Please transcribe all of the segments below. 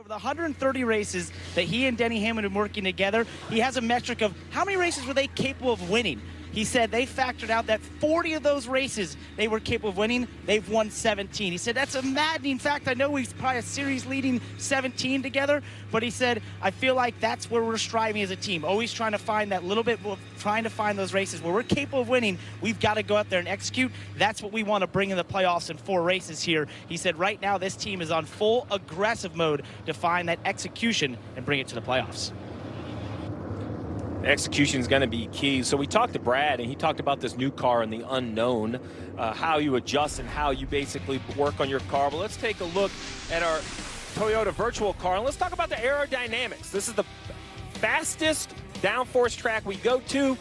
over the 130 races that he and Denny Hamlin have been working together, he has a metric of how many races were they capable of winning. He said they factored out that 40 of those races they were capable of winning. They've won 17. He said that's a maddening fact. I know we've probably a series leading 17 together, but he said, I feel like that's where we're striving as a team, always trying to find that little bit, trying to find those races where we're capable of winning. We've got to go out there and execute. That's what we want to bring in the playoffs in 4 races here. He said right now this team is on full aggressive mode to find that execution and bring it to the playoffs. Execution is going to be key. So we talked to Brad, and he talked about this new car and the unknown, how you adjust and how you basically work on your car. But let's take a look at our Toyota virtual car, and let's talk about the aerodynamics. This is the fastest downforce track we go to.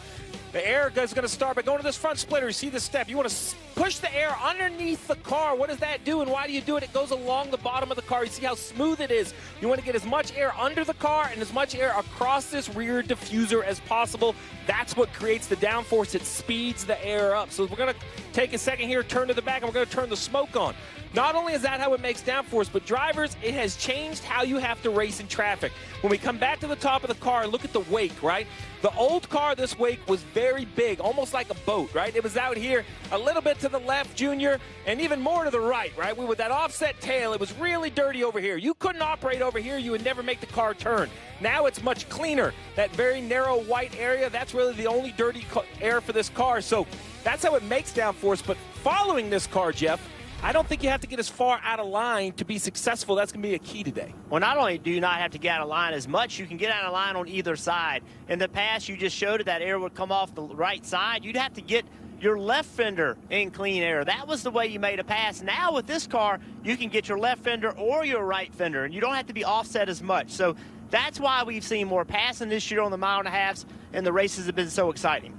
The air is going to start by going to this front splitter. You see the step. You want to push the air underneath the car. What does that do, and why do you do it? It goes along the bottom of the car. You see how smooth it is. You want to get as much air under the car and as much air across this rear diffuser as possible. That's what creates the downforce. It speeds the air up. So we're going to take a second here, turn to the back, and we're going to turn the smoke on. Not only is that how it makes downforce, but drivers, it has changed how you have to race in traffic. When we come back to the top of the car and look at the wake, right? The old car, this wake was very big, almost like a boat, right? It was out here a little bit to the left, Junior, and even more to the right, right? With that offset tail, it was really dirty over here. You couldn't operate over here. You would never make the car turn. Now it's much cleaner. That very narrow white area, that's really the only dirty air for this car. So that's how it makes downforce. But following this car, Jeff, I don't think you have to get as far out of line to be successful. That's going to be a key today. Well, not only do you not have to get out of line as much, you can get out of line on either side. In the past, you just showed it, that air would come off the right side. You'd have to get your left fender in clean air. That was the way you made a pass. Now with this car, you can get your left fender or your right fender, and you don't have to be offset as much. So that's why we've seen more passing this year on the 1.5 miles, and the races have been so exciting.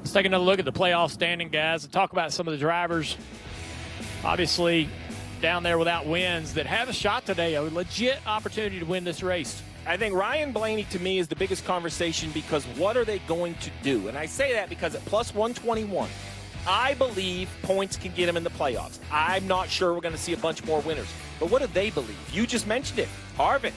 Let's take another look at the playoff standing, guys, and talk about some of the drivers obviously down there without wins that have a shot today, a legit opportunity to win this race. I think Ryan Blaney, to me, is the biggest conversation because what are they going to do? And I say that because at plus 121, I believe points can get them in the playoffs. I'm not sure we're going to see a bunch more winners. But what do they believe? You just mentioned it. Harvick,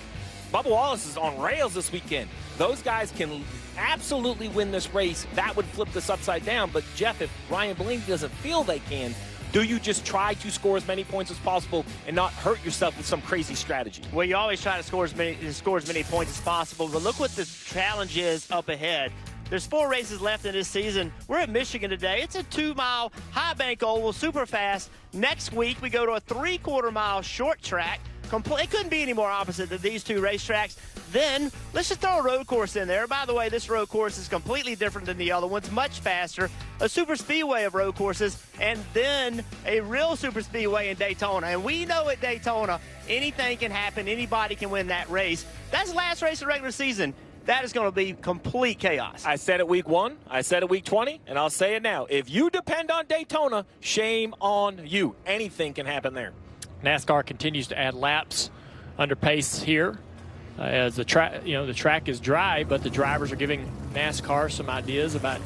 Bubba Wallace is on rails this weekend. Those guys can absolutely win this race. That would flip this upside down. But, Jeff, if Ryan Blaney doesn't feel they can, do you just try to score as many points as possible and not hurt yourself with some crazy strategy? Well, you always try to score as many points as possible, but look what the challenge is up ahead. There's 4 races left in this season. We're at Michigan today. It's a 2-mile high bank oval, super fast. Next week, we go to a 3/4 mile short track. It couldn't be any more opposite than these 2 racetracks. Then, let's just throw a road course in there. By the way, this road course is completely different than the other ones, much faster. A super speedway of road courses, and then a real super speedway in Daytona. And we know at Daytona, anything can happen. Anybody can win that race. That's the last race of the regular season. That is going to be complete chaos. I said it week 1, I said it week 20, and I'll say it now. If you depend on Daytona, shame on you. Anything can happen there. NASCAR continues to add laps under pace here as the track is dry, but the drivers are giving NASCAR some ideas about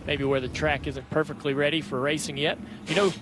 maybe where the track isn't perfectly ready for racing yet. You know,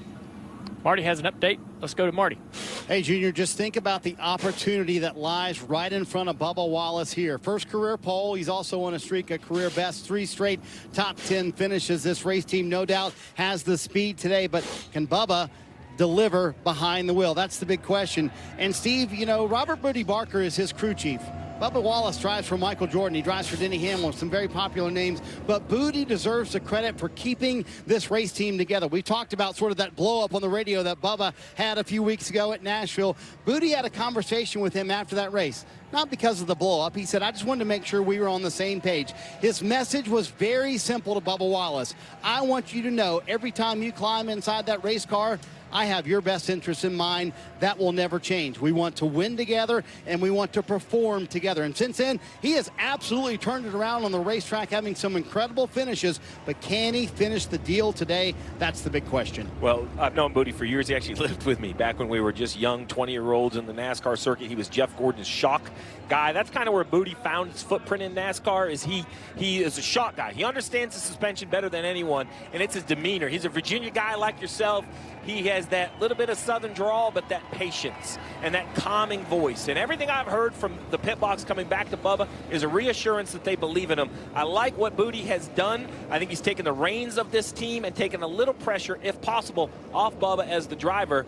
Marty has an update. Let's go to Marty. Hey, Junior, just think about the opportunity that lies right in front of Bubba Wallace here. First career pole. He's also on a streak of career best, 3 straight top 10 finishes. This race team, no doubt, has the speed today, but can Bubba deliver behind the wheel? That's the big question. And Steve, you know, Robert Booty Barker is his crew chief. Bubba Wallace drives for Michael Jordan. He drives for Denny Hamlin, some very popular names. But Booty deserves the credit for keeping this race team together. We talked about sort of that blow-up on the radio that Bubba had a few weeks ago at Nashville. Booty had a conversation with him after that race. Not because of the blow-up. He said, I just wanted to make sure we were on the same page. His message was very simple to Bubba Wallace. I want you to know every time you climb inside that race car, I have your best interest in mind. That will never change. We want to win together, and we want to perform together. And since then, he has absolutely turned it around on the racetrack, having some incredible finishes. But can he finish the deal today? That's the big question. Well, I've known Booty for years. He actually lived with me back when we were just young 20-year-olds in the NASCAR circuit. He was Jeff Gordon's shock guy. That's kind of where Booty found his footprint in NASCAR. Is he is a shock guy. He understands the suspension better than anyone, and it's his demeanor. He's a Virginia guy like yourself. he has that little bit of southern drawl, but that patience and that calming voice. And everything I've heard from the pit box coming back to Bubba is a reassurance that they believe in him. I like what Booty has done. I think he's taken the reins of this team and taken a little pressure, if possible, off Bubba as the driver.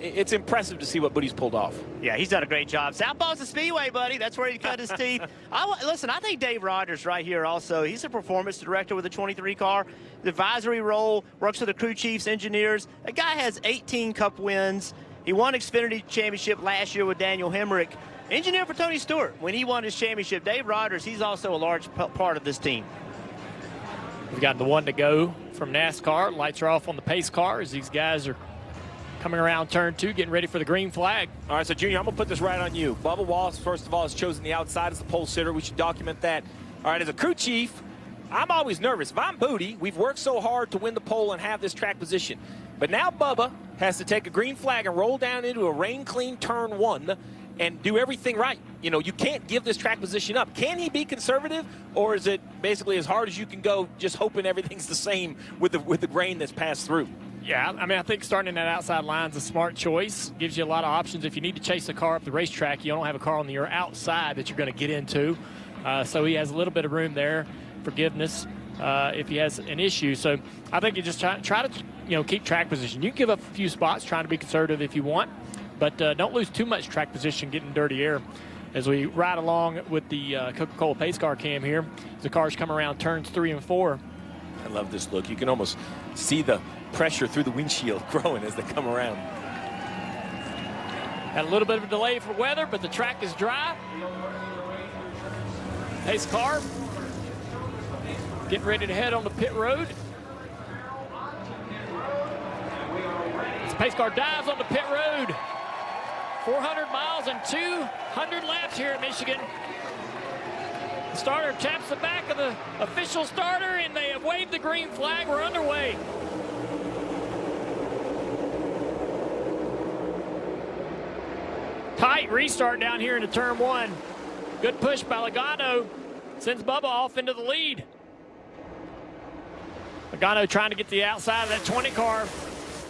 It's impressive to see what Booty's pulled off. Yeah, he's done a great job. Southpaw's the speedway, buddy. That's where he cut his teeth. Listen, I think Dave Rogers right here also, he's a performance director with the 23 car. The advisory role, works with the crew chiefs, engineers. That guy has 18 Cup wins. He won Xfinity Championship last year with Daniel Hemrick. Engineer for Tony Stewart when he won his championship. Dave Rogers, he's also a large part of this team. We've got the one to go from NASCAR. Lights are off on the pace car as these guys are coming around turn 2, getting ready for the green flag. All right, so Junior, I'm going to put this right on you. Bubba Wallace, first of all, has chosen the outside as the pole sitter. We should document that. All right, as a crew chief, I'm always nervous. If I'm Booty, we've worked so hard to win the pole and have this track position. But now Bubba has to take a green flag and roll down into a rain-clean turn 1 and do everything right. You know, you can't give this track position up. Can he be conservative, or is it basically as hard as you can go, just hoping everything's the same with the rain that's passed through? Yeah, I mean, I think starting in that outside line is a smart choice. Gives you a lot of options. If you need to chase the car up the racetrack, you don't have a car on your outside that you're going to get into. So he has a little bit of room there, forgiveness, if he has an issue. So I think you just try to, keep track position. You can give up a few spots trying to be conservative if you want, but don't lose too much track position getting dirty air. As we ride along with the Coca-Cola pace car cam here, the cars come around turns 3 and 4. I love this look. You can almost see the pressure through the windshield growing as they come around. Had a little bit of a delay for weather, but the track is dry. Pace car getting ready to head on the pit road. This pace car dives on the pit road. 400 miles and 200 laps here at Michigan. The starter taps the back of the official starter, and they have waved the green flag. We're underway. Tight restart down here into turn 1. Good push by Logano. Sends Bubba off into the lead. Logano trying to get the outside of that 20 car.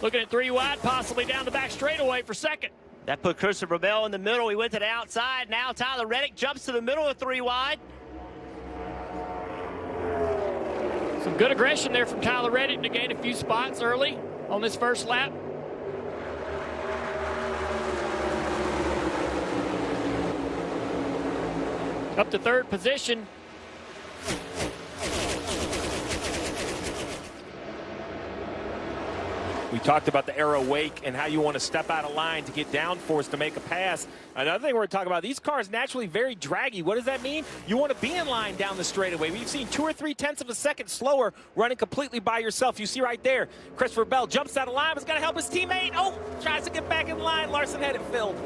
Looking at 3 wide, possibly down the back straightaway for second. That put Christopher Bell in the middle. He went to the outside. Now Tyler Reddick jumps to the middle of 3 wide. Some good aggression there from Tyler Reddick to gain a few spots early on this first lap. Up to 3rd position. We talked about the arrow wake and how you want to step out of line to get downforce to make a pass. Another thing we're going to talk about, these cars naturally very draggy. What does that mean? You want to be in line down the straightaway. We've seen 2 or 3 tenths of a second slower running completely by yourself. You see right there, Christopher Bell jumps out of line, but he's got to help his teammate. Oh, tries to get back in line. Larson had it filled.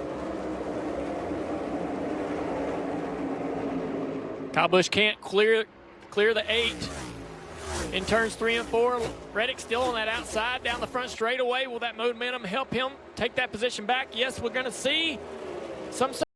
Kyle Busch can't clear the 8. In turns 3 and 4, Reddick still on that outside down the front straightaway. Will that momentum help him take that position back? Yes, we're going to see some